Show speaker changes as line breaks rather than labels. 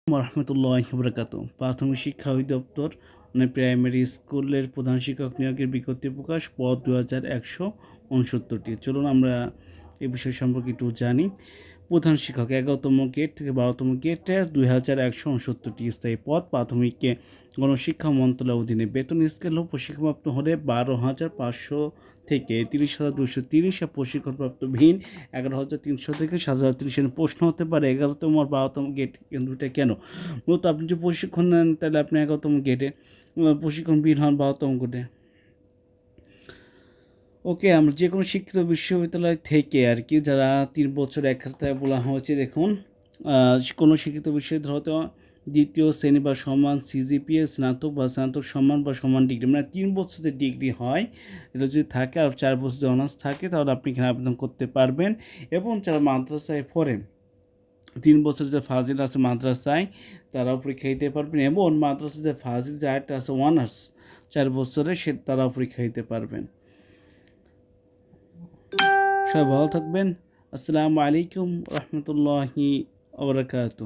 রহমতুল্লাহি বারাকাতুহু। প্রাথমিক শিক্ষা অধিদপ্তর প্রাইমারি স্কুলের প্রধান শিক্ষক নিয়োগের বিজ্ঞপ্তি প্রকাশ, পদ 2169টি। চলুন আমরা এই বিষয় সম্পর্কে একটু জানি। প্রধান শিক্ষক 11তম গেট থেকে 12তম গেটে 2169টি স্থায়ী পদ। প্রাথমিক গণশিক্ষা মন্ত্রণালয়ের অধীনে বেতন স্কেল প্রশিক্ষণপ্রাপ্ত হলে 12,500 থেকে 30,230, আর প্রশিক্ষণপ্রাপ্ত ভিন 11,300 থেকে 7,030। প্রশ্ন হতে পারে 11তম আর 12তম গেট দুইটা কেন? মূলত আপনি যে প্রশিক্ষণ নেন তাহলে আপনি 11তম গেটে, প্রশিক্ষণ ভিন হন 12তম গেটে। ওকে, আমরা যে কোনো শিক্ষিত বিশ্ববিদ্যালয় থেকে আর কি, যারা 3 বছর এক খাতায় বলা হয়েছে, দেখুন কোনো শিক্ষিত বিশ্ববিদ্যালয় হতে দ্বিতীয় শ্রেণী বা সমান সিজিপিএ, স্নাতক বা স্নাতক সমান বা সমান ডিগ্রি, মানে 3 বছর যে ডিগ্রি হয় এটা যদি থাকে, আর 4 বছর যে অনার্স থাকে, তাহলে আপনি এখানে আবেদন করতে পারবেন। এবং যারা মাদ্রাসায় পড়েন, 3 বছর যে ফাজিল আছে মাদ্রাসায়, তারাও পরীক্ষা দিতে পারবেন। এবং মাদ্রাসা যে ফাজিল যে আরেকটা আছে অনার্স 4 বছরে, তারাও পরীক্ষা দিতে পারবেন। সবাই ভালো থাকবেন। আসসালামু আলাইকুম রহমতুল্লাহি ওয়া বারাকাতুহু।